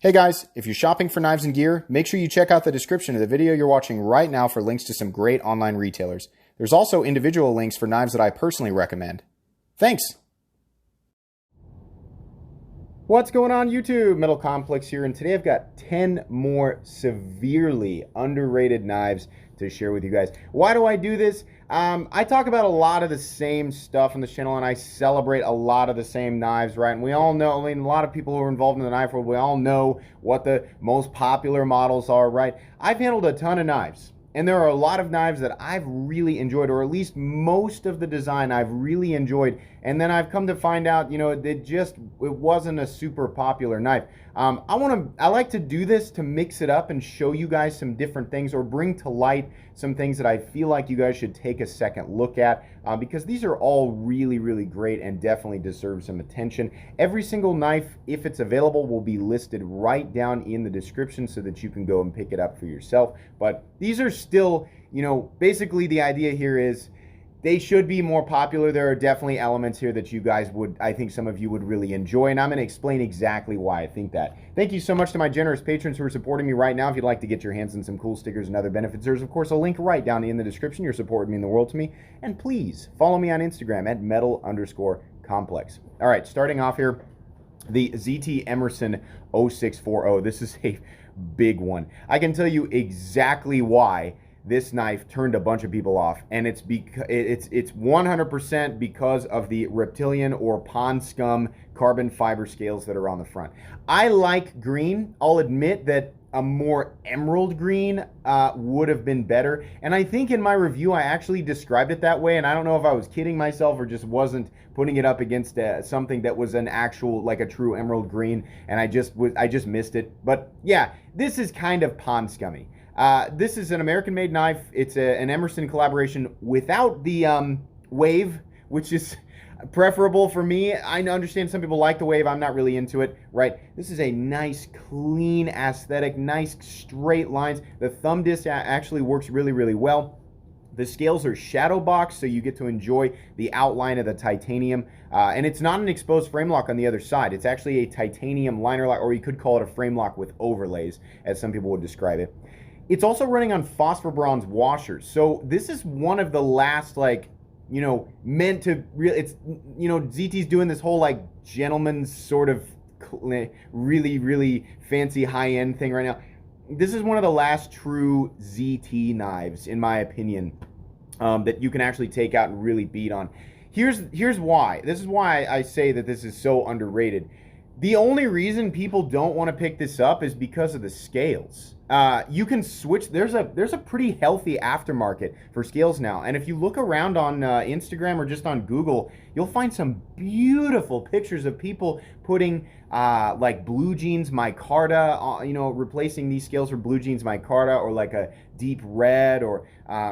Hey guys, if you're shopping for knives and gear, make sure you check out the description of the video you're watching right now for links to some great online retailers. There's also individual links for knives that I personally recommend. Thanks! What's going on YouTube? Metal Complex here, and today I've got 10 more severely underrated knives to share with you guys. Why do I do this? I talk about a lot of the same stuff on the channel, and I celebrate a lot of the same knives, right? And we all know, I mean, a lot of people who are involved in the knife world, we all know what the most popular models are, right? I've handled a ton of knives, and there are a lot of knives that I've really enjoyed, or at least most of the design I've really enjoyed, and then I've come to find out, you know, it wasn't a super popular knife. I like to do this to mix it up and show you guys some different things, or bring to light some things that I feel like you guys should take a second look at, because these are all really, really great and definitely deserve some attention. Every single knife, if it's available, will be listed right down in the description so that you can go and pick it up for yourself. But these are still, you know, basically the idea here is they should be more popular. There are definitely elements here that you guys would, I think some of you would really enjoy, and I'm going to explain exactly why I think that. Thank you so much to my generous patrons who are supporting me right now. If you'd like to get your hands on some cool stickers and other benefits, there's of course a link right down in the description. Your support would mean the world to me. And please follow me on Instagram at metal_complex. All right, starting off here, the ZT Emerson 0640. This is a big one. I can tell you exactly why this knife turned a bunch of people off, and it's 100% because of the reptilian or pond scum carbon fiber scales that are on the front. I like green. I'll admit that a more emerald green would have been better, and I think in my review I actually described it that way, and I don't know if I was kidding myself or just wasn't putting it up against something that was an actual, like a true emerald green, and I just missed it. But yeah, this is kind of pond scummy. This is an American-made knife. It's an Emerson collaboration without the wave, which is preferable for me. I understand some people like the wave. I'm not really into it, right? This is a nice, clean aesthetic, nice straight lines. The thumb disc actually works really, really well. The scales are shadow boxed, so you get to enjoy the outline of the titanium. And it's not an exposed frame lock on the other side. It's actually a titanium liner lock, or you could call it a frame lock with overlays, as some people would describe it. It's also running on phosphor bronze washers. So this is one of the last, like, you know, meant to really, it's, you know, ZT's doing this whole like gentleman's sort of really, really fancy high-end thing right now. This is one of the last true ZT knives, in my opinion, that you can actually take out and really beat on. Here's why. This is why I say that this is so underrated. The only reason people don't want to pick this up is because of the scales. You can switch. There's a pretty healthy aftermarket for scales now, and if you look around on Instagram or just on Google, you'll find some beautiful pictures of people putting like blue jeans micarta, you know, replacing these scales for blue jeans micarta, or like a deep red, or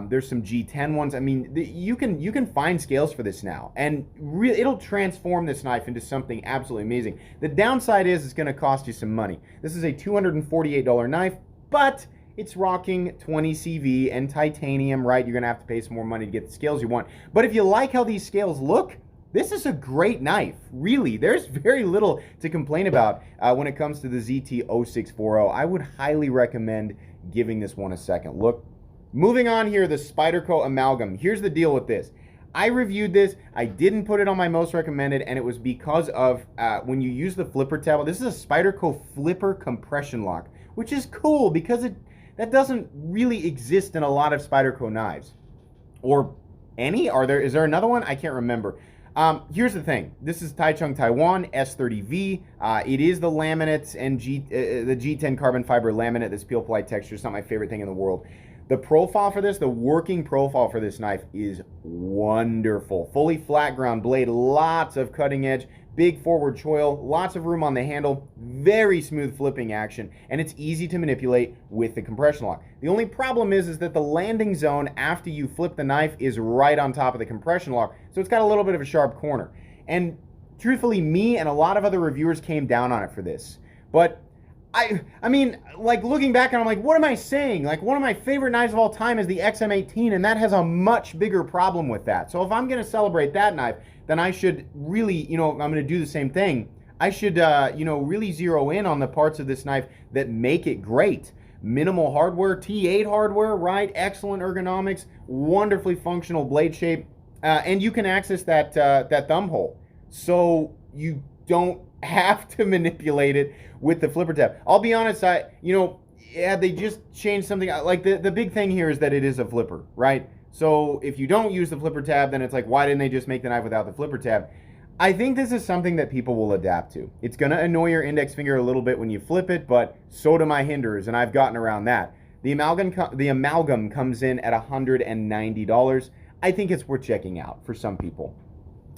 there's some G10 ones. I mean, you can find scales for this now, and it'll transform this knife into something absolutely amazing. The downside is it's going to cost you some money. This is a $248 knife, but it's rocking 20 CV and titanium, right? You're going to have to pay some more money to get the scales you want. But if you like how these scales look, this is a great knife. Really, there's very little to complain about when it comes to the ZT 0640. I would highly recommend giving this one a second look. Moving on here, the Spyderco Amalgam. Here's the deal with this. I reviewed this. I didn't put it on my most recommended, and it was because of when you use the flipper tab. This is a Spyderco flipper compression lock, which is cool because that doesn't really exist in a lot of Spyderco knives. Or any? Is there another one? I can't remember. Here's the thing. This is Taichung Taiwan S30V. It is the laminates and the G10 carbon fiber laminate. This peel polite texture is not my favorite thing in the world. The profile for this, the working profile for this knife is wonderful. Fully flat ground blade, lots of cutting edge, big forward choil, lots of room on the handle, very smooth flipping action, and it's easy to manipulate with the compression lock. The only problem is that the landing zone after you flip the knife is right on top of the compression lock, so it's got a little bit of a sharp corner. And truthfully, me and a lot of other reviewers came down on it for this. But I mean, like, looking back, and I'm like, what am I saying? Like, one of my favorite knives of all time is the XM18, and that has a much bigger problem with that. So if I'm going to celebrate that knife, then I should really, you know, if I'm going to do the same thing, I should, you know, really zero in on the parts of this knife that make it great. Minimal hardware, T8 hardware, right? Excellent ergonomics, wonderfully functional blade shape, and you can access that thumb hole, so you don't have to manipulate it with the flipper tab. I'll be honest, yeah, they just changed something. Like the big thing here is that it is a flipper, right? So if you don't use the flipper tab, then it's like, why didn't they just make the knife without the flipper tab? I think this is something that people will adapt to. It's going to annoy your index finger a little bit when you flip it, but so do my hinders, and I've gotten around that. The amalgam comes in at $190. I think it's worth checking out for some people.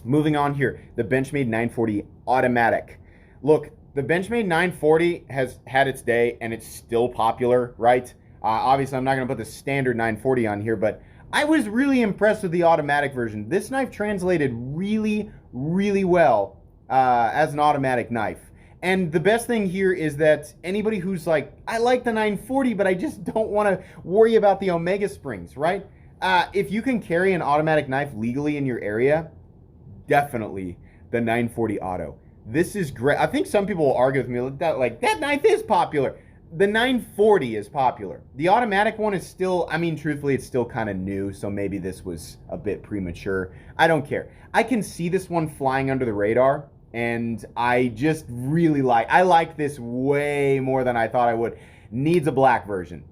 Moving on here, the Benchmade 940 automatic. Look, the Benchmade 940 has had its day, and it's still popular, right? Obviously, I'm not going to put the standard 940 on here, but I was really impressed with the automatic version. This knife translated really, really well as an automatic knife. And the best thing here is that anybody who's like, I like the 940, but I just don't want to worry about the Omega springs, right? If you can carry an automatic knife legally in your area, definitely the 940 auto. This is great. I think some people will argue with me like that knife is popular. The 940 is popular. The automatic one is still, I mean, truthfully, it's still kind of new, so maybe this was a bit premature. I don't care. I can see this one flying under the radar, and I just really I like this way more than I thought I would. Needs a black version.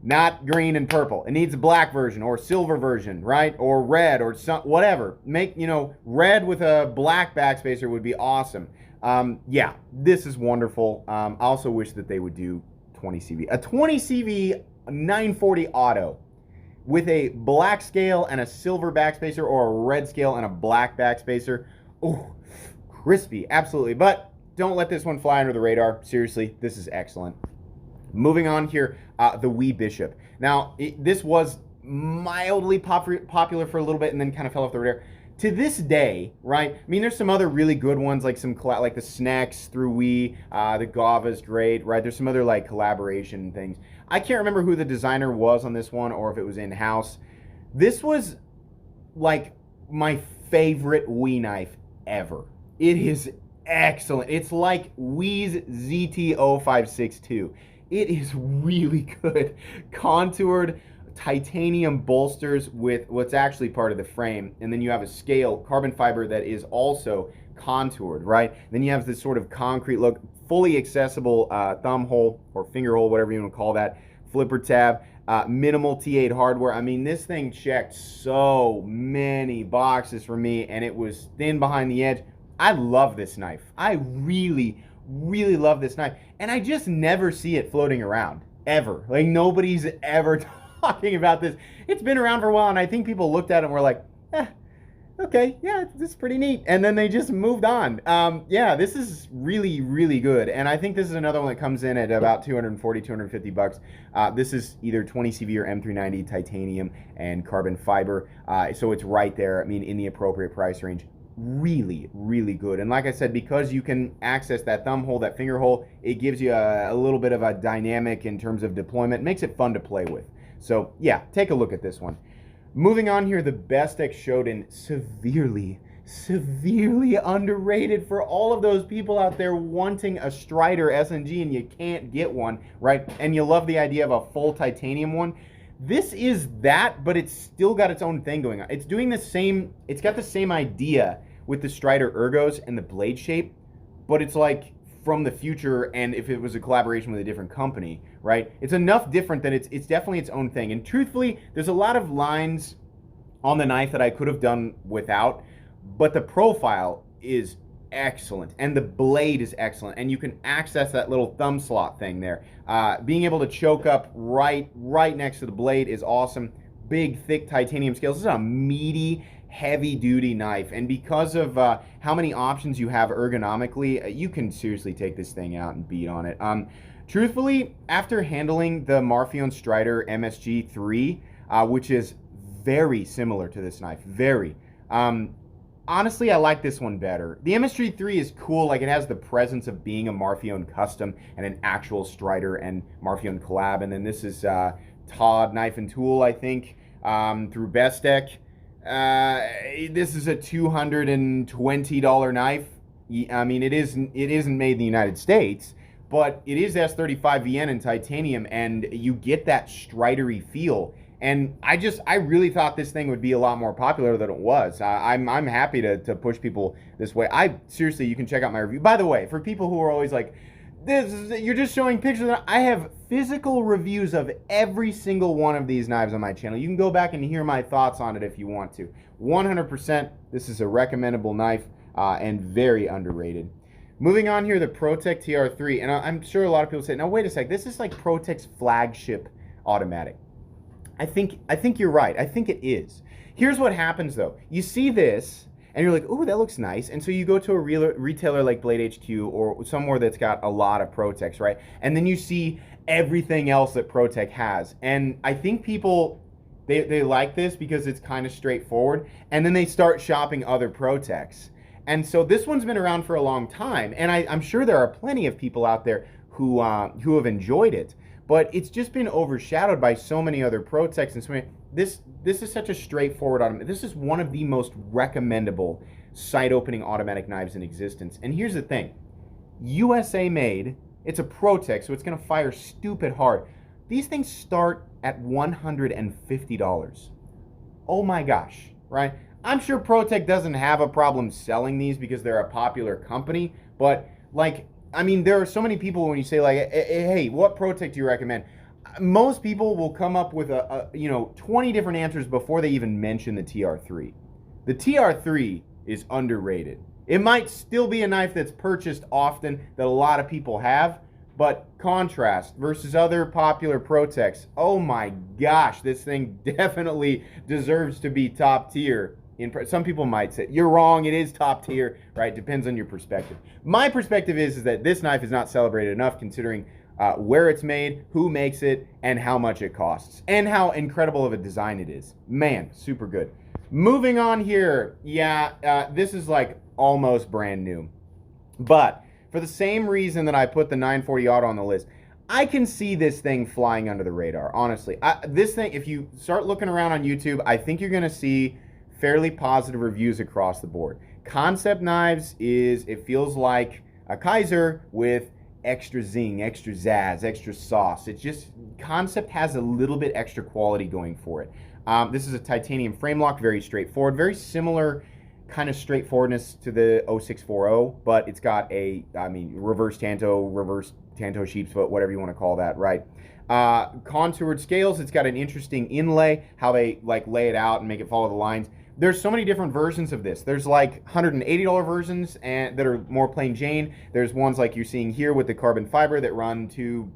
Not green and purple. It needs a black version or silver version, right? Or red or whatever. Make, you know, red with a black backspacer would be awesome. Yeah, this is wonderful. I also wish that they would do 20 CV. A 20 CV 940 auto with a black scale and a silver backspacer, or a red scale and a black backspacer. Oh, crispy, absolutely. But don't let this one fly under the radar. Seriously, this is excellent. Moving on here, the Wee Bishop. Now, this was mildly popular for a little bit and then kind of fell off the radar. To this day, right? I mean, there's some other really good ones, like like the Snacks through Wii, the Gava's great, right? There's some other like collaboration things. I can't remember who the designer was on this one or if it was in-house. This was like my favorite Wii knife ever. It is excellent. It's like Wii's ZT-0562. It is really good. Contoured titanium bolsters with what's actually part of the frame, and then you have a scale, carbon fiber, that is also contoured, right? Then you have this sort of concrete look, fully accessible thumb hole or finger hole, whatever you want to call that, flipper tab, minimal T8 hardware. I mean, this thing checked so many boxes for me, and it was thin behind the edge. I love this knife. I really, really love this knife, and I just never see it floating around, ever. Like, nobody's ever talking about this. It's been around for a while, and I think people looked at it and were like, okay, yeah, this is pretty neat, and then they just moved on. Yeah, this is really, really good, and I think this is another one that comes in at about 240, 250 bucks. This is either 20 CV or M390 titanium and carbon fiber, so it's right there, I mean, in the appropriate price range. Really, really good. And like I said, because you can access that thumb hole, that finger hole, it gives you a little bit of a dynamic in terms of deployment. It makes it fun to play with. So yeah, take a look at this one. Moving on here, the best EX Showdown, severely underrated for all of those people out there wanting a Strider SNG and you can't get one, right? And you love the idea of a full titanium one. This is that, but it's still got its own thing going on. It's doing the same, it's got the same idea with the Strider ergos and the blade shape, but it's like from the future, and if it was a collaboration with a different company, right? It's enough different that it's definitely its own thing. And truthfully, there's a lot of lines on the knife that I could have done without, but the profile is excellent, and the blade is excellent, and you can access that little thumb slot thing there. Being able to choke up right next to the blade is awesome. Big, thick titanium scales. This is a meaty, heavy-duty knife, and because of how many options you have ergonomically, you can seriously take this thing out and beat on it. Truthfully, after handling the Marfion Strider MSG3, which is very similar to this knife, very, honestly, I like this one better. The MSG3 is cool, like it has the presence of being a Marfion custom and an actual Strider and Marfion collab, and then this is Todd Knife and Tool, I think, through Bestech. This is a $220 knife. I mean, it isn't made in the United States, but it is S35VN in titanium, and you get that stridery feel. And I really thought this thing would be a lot more popular than it was. I'm happy to push people this way. Seriously, you can check out my review. By the way, for people who are always like, you're just showing pictures. I have physical reviews of every single one of these knives on my channel. You can go back and hear my thoughts on it if you want to. 100%, this is a recommendable knife and very underrated. Moving on here, the ProTech TR3, and I'm sure a lot of people say, now wait a sec, this is like ProTech's flagship automatic. I think you're right. I think it is. Here's what happens though. You see this, and you're like, ooh, that looks nice. And so you go to a retailer like Blade HQ or somewhere that's got a lot of ProTechs, right? And then you see everything else that ProTech has. And I think people, they like this because it's kind of straightforward. And then they start shopping other ProTechs. And so this one's been around for a long time. And I'm sure there are plenty of people out there who have enjoyed it. But it's just been overshadowed by so many other ProTechs and so many. This is such a straightforward automatic. This is one of the most recommendable sight-opening automatic knives in existence. And here's the thing. USA made, it's a ProTech, so it's going to fire stupid hard. These things start at $150. Oh my gosh, right? I'm sure ProTech doesn't have a problem selling these because they're a popular company, but like, I mean, there are so many people when you say like, hey, what ProTech do you recommend? Most people will come up with 20 different answers before they even mention the TR3. The TR3 is underrated. It might still be a knife that's purchased often that a lot of people have, but contrast versus other popular ProTechs, oh my gosh, this thing definitely deserves to be top tier. Some people might say, you're wrong, it is top tier, right? Depends on your perspective. My perspective is that this knife is not celebrated enough considering where it's made, who makes it, and how much it costs, and how incredible of a design it is. Man, super good. Moving on here, this is like almost brand new. But for the same reason that I put the 940 Auto on the list, I can see this thing flying under the radar, honestly. This thing, if you start looking around on YouTube, I think you're gonna see fairly positive reviews across the board. Concept knives it feels like a Kaiser with extra zing, extra zazz, extra sauce. It's just, Concept has a little bit extra quality going for it. This is a titanium frame lock, very straightforward, very similar kind of straightforwardness to the 0640, but it's got reverse tanto sheep's foot, whatever you want to call that, right? Contoured scales, it's got an interesting inlay, how they like lay it out and make it follow the lines. There's so many different versions of this. There's like $180 versions and that are more plain Jane. There's ones like you're seeing here with the carbon fiber that run $200,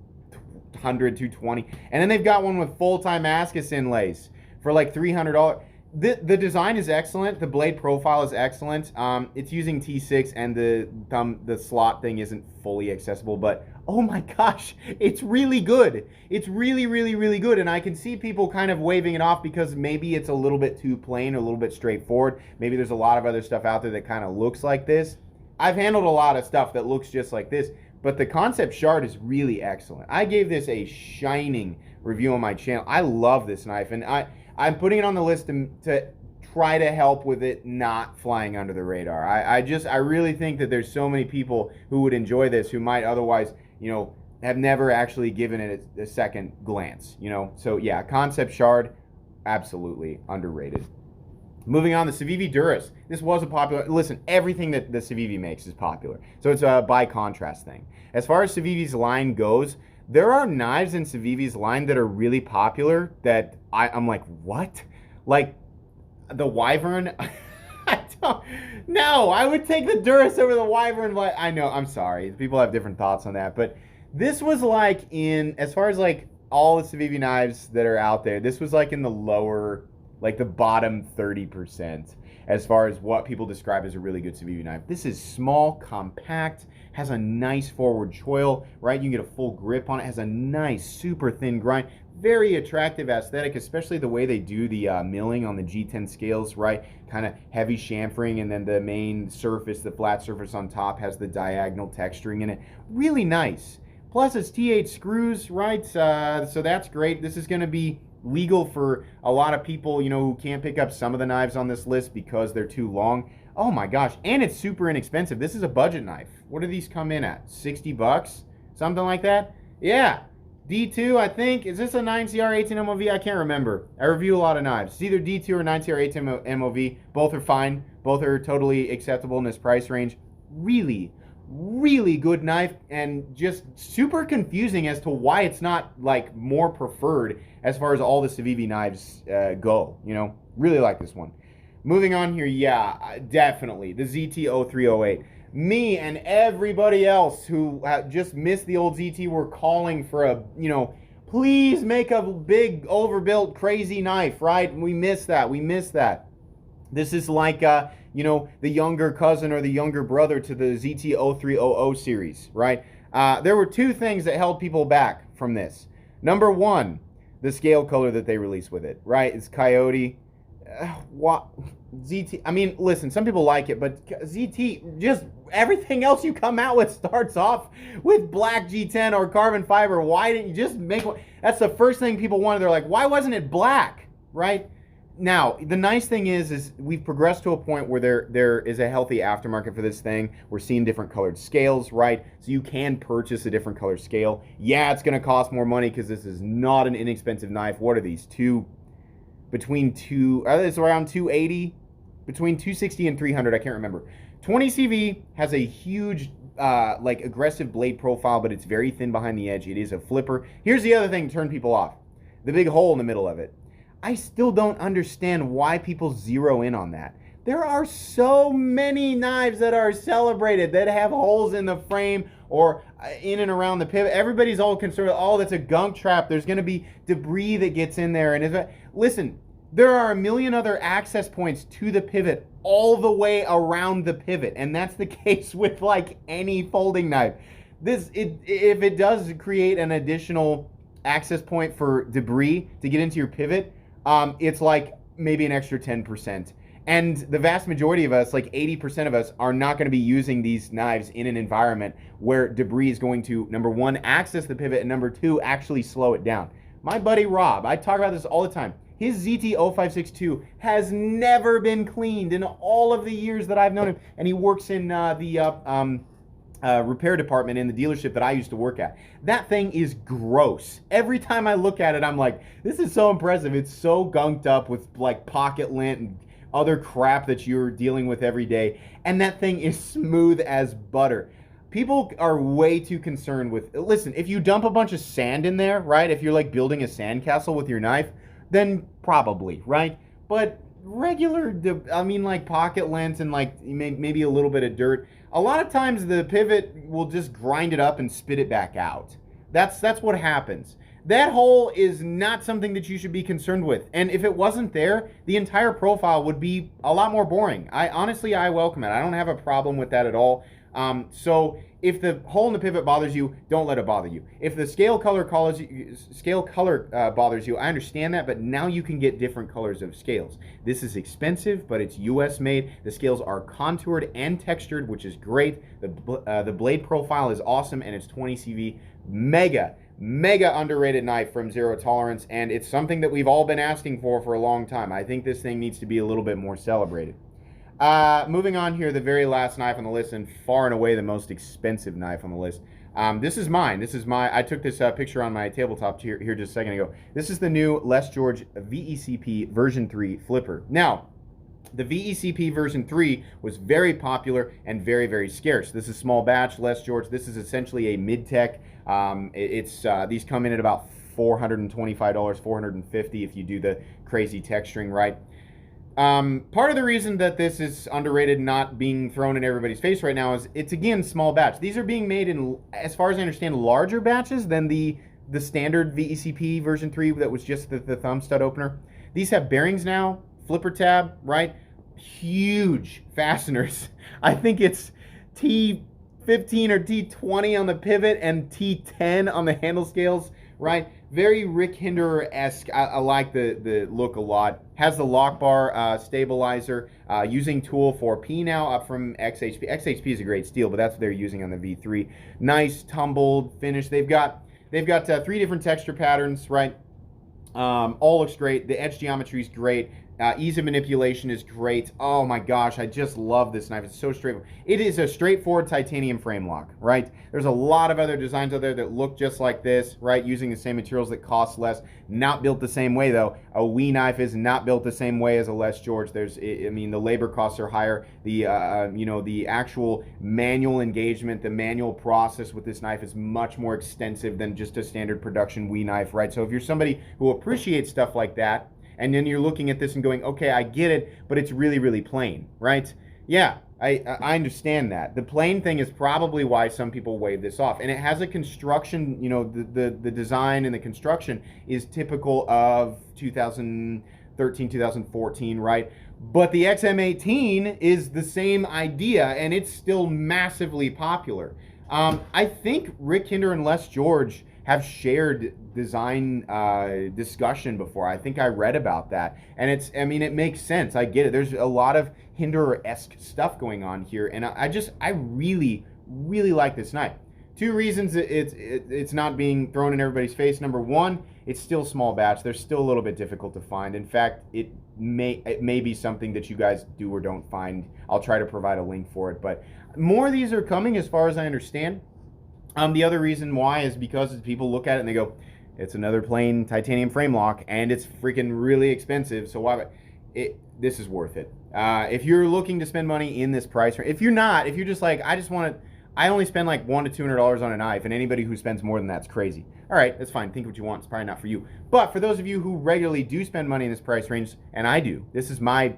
$220. And then they've got one with full-time Ascus inlays for like $300. The design is excellent. The blade profile is excellent. It's using T6 and the slot thing isn't fully accessible, but oh my gosh, it's really good. It's really, really, really good. And I can see people kind of waving it off because maybe it's a little bit too plain, or a little bit straightforward. Maybe there's a lot of other stuff out there that kind of looks like this. I've handled a lot of stuff that looks just like this, but the Concept Shard is really excellent. I gave this a shining review on my channel. I love this knife, and I'm putting it on the list to try to help with it not flying under the radar. I really think that there's so many people who would enjoy this who might otherwise, have never actually given it a second glance, So yeah, Concept Shard, absolutely underrated. Moving on, the CIVIVI Durus. This was a popular, listen, everything that the CIVIVI makes is popular. So it's a by contrast thing. As far as CIVIVI's line goes, there are knives in CIVIVI's line that are really popular that I'm like, what? Like the Wyvern? No, I would take the Durus over the Wyvern. I know, I'm sorry. People have different thoughts on that. But this was like as far as like all the CIVIVI knives that are out there, this was like in the lower, like the bottom 30% as far as what people describe as a really good CIVIVI knife. This is small, compact, has a nice forward choil, right? You can get a full grip on it, has a nice, super thin grind. Very attractive aesthetic, especially the way they do the milling on the G10 scales, right? Kind of heavy chamfering, and then the main surface, the flat surface on top, has the diagonal texturing in it. Really nice. Plus, it's T8 screws, right? So that's great. This is going to be legal for a lot of people, who can't pick up some of the knives on this list because they're too long. Oh my gosh, and it's super inexpensive. This is a budget knife. What do these come in at? 60 bucks? Something like that? Yeah. D2, I think. Is this a 9CR 18 MOV? I can't remember. I review a lot of knives. It's either D2 or 9CR 18 MOV. Both are fine. Both are totally acceptable in this price range. Really, really good knife, and just super confusing as to why it's not like more preferred as far as all the CIVIVI knives go. You know, really like this one. Moving on here, yeah, definitely the ZT0308. Me and everybody else who just missed the old ZT were calling for a, you know, please make a big overbuilt crazy knife, right? We missed that. We missed that. This is like, you know, the younger cousin or the younger brother to the ZT0300 series, right? There were two things that held people back from this. Number one, the scale color that they released with it, right? It's Coyote. What? ZT, I mean, listen, some people like it, but ZT, just everything else you come out with starts off with black G10 or carbon fiber. Why didn't you just make one? That's the first thing people wanted. They're like, why wasn't it black, right? Now, the nice thing is we've progressed to a point where there is a healthy aftermarket for this thing. We're seeing different colored scales, right? So you can purchase a different color scale. Yeah, it's going to cost more money because this is not an inexpensive knife. What are these? It's around 280, between 260 and 300. I can't remember. 20 CV has a huge, like aggressive blade profile, but it's very thin behind the edge. It is a flipper. Here's the other thing to turn people off: the big hole in the middle of it. I still don't understand why people zero in on that. There are so many knives that are celebrated that have holes in the frame or in and around the pivot. Everybody's all concerned, oh, that's a gunk trap. There's going to be debris that gets in there. And listen, there are a million other access points to the pivot all the way around the pivot. And that's the case with like any folding knife. If it does create an additional access point for debris to get into your pivot, it's like maybe an extra 10%. And the vast majority of us, like 80% of us, are not going to be using these knives in an environment where debris is going to, number one, access the pivot, and number two, actually slow it down. My buddy Rob, I talk about this all the time. His ZT0562 has never been cleaned in all of the years that I've known him. And he works in the repair department in the dealership that I used to work at. That thing is gross. Every time I look at it, I'm like, this is so impressive. It's so gunked up with like pocket lint and other crap that you're dealing with every day. And that thing is smooth as butter. People are way too concerned with, listen, if you dump a bunch of sand in there, right? If you're like building a sandcastle with your knife, then probably, right? But regular, I mean like pocket lint and like maybe a little bit of dirt, a lot of times the pivot will just grind it up and spit it back out. That's what happens. That hole is not something that you should be concerned with. And if it wasn't there, the entire profile would be a lot more boring. Honestly, I welcome it. I don't have a problem with that at all. So if the hole in the pivot bothers you, don't let it bother you. If the scale color bothers you, I understand that, but now you can get different colors of scales. This is expensive, but it's US made. The scales are contoured and textured, which is great. The blade profile is awesome, and it's 20 CV. Mega underrated knife from Zero Tolerance, and it's something that we've all been asking for a long time. I think this thing needs to be a little bit more celebrated. Moving on here, the very last knife on the list, and far and away the most expensive knife on the list. This is mine. I took this picture on my tabletop here just a second ago. This is the new Les George VECP version 3 flipper. Now, the VECP version 3 was very popular and very, very scarce. This is small batch Les George. This is essentially a mid-tech. These come in at about $425, $450 if you do the crazy texturing right. Part of the reason that this is underrated, not being thrown in everybody's face right now, is it's, again, small batch. These are being made in, as far as I understand, larger batches than the standard VECP version 3 that was just the thumb stud opener. These have bearings now, flipper tab, right? Huge fasteners. I think it's T15 or T20 on the pivot and T10 on the handle scales, right? Very Rick Hinderer-esque. I like the look a lot. Has the lock bar stabilizer, using tool 4P now, up from XHP. XHP is a great steel, but that's what they're using on the V3. Nice tumbled finish. They've got 3 different texture patterns, right? All looks great. The edge geometry is great. Ease of manipulation is great. Oh my gosh, I just love this knife. It's so straightforward. It is a straightforward titanium frame lock, right? There's a lot of other designs out there that look just like this, right? Using the same materials that cost less. Not built the same way though. A WE knife is not built the same way as a Les George. I mean, the labor costs are higher. The you know, the actual manual engagement, the manual process with this knife is much more extensive than just a standard production WE knife, right? So if you're somebody who appreciates stuff like that, and then you're looking at this and going, okay, I get it, but it's really, really plain, right? Yeah, I understand that. The plain thing is probably why some people wave this off. And it has a construction, you know, the design and the construction is typical of 2013, 2014, right? But the XM18 is the same idea, and it's still massively popular. I think Rick Hinder and Les George have shared design discussion before. I think I read about that, and I mean, it makes sense. I get it. There's a lot of Hinder-esque stuff going on here, and I really, really like this knife. Two reasons it's not being thrown in everybody's face. Number one, it's still small batch. They're still a little bit difficult to find. In fact, it may be something that you guys do or don't find. I'll try to provide a link for it, but more of these are coming as far as I understand. The other reason why is because people look at it and they go, it's another plain titanium frame lock and it's freaking really expensive, so why? This is worth it. If you're looking to spend money in this price range, if you're just like, I only spend like $100 to $200 on a knife, and anybody who spends more than that's crazy. All right, that's fine. Think what you want. It's probably not for you. But for those of you who regularly do spend money in this price range, and I do, this is my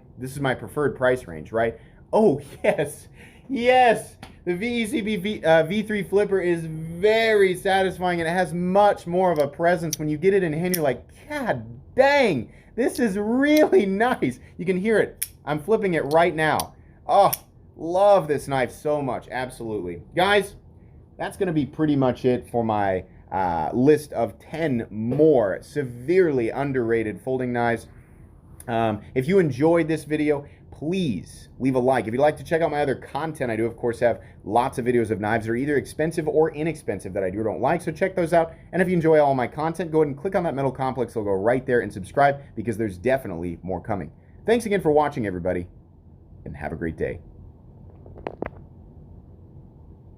preferred price range, right? Oh, yes. Yes, the VECB V3 flipper is very satisfying, and it has much more of a presence. When you get it in hand, you're like, God dang, this is really nice. You can hear it. I'm flipping it right now. Oh, love this knife so much. Absolutely. Guys, that's going to be pretty much it for my list of 10 more severely underrated folding knives. If you enjoyed this video, please leave a like. If you'd like to check out my other content, I do, of course, have lots of videos of knives that are either expensive or inexpensive that I do or don't like, so check those out. And if you enjoy all my content, go ahead and click on that metal complex logo right there and subscribe, because there's definitely more coming. Thanks again for watching, everybody, and have a great day.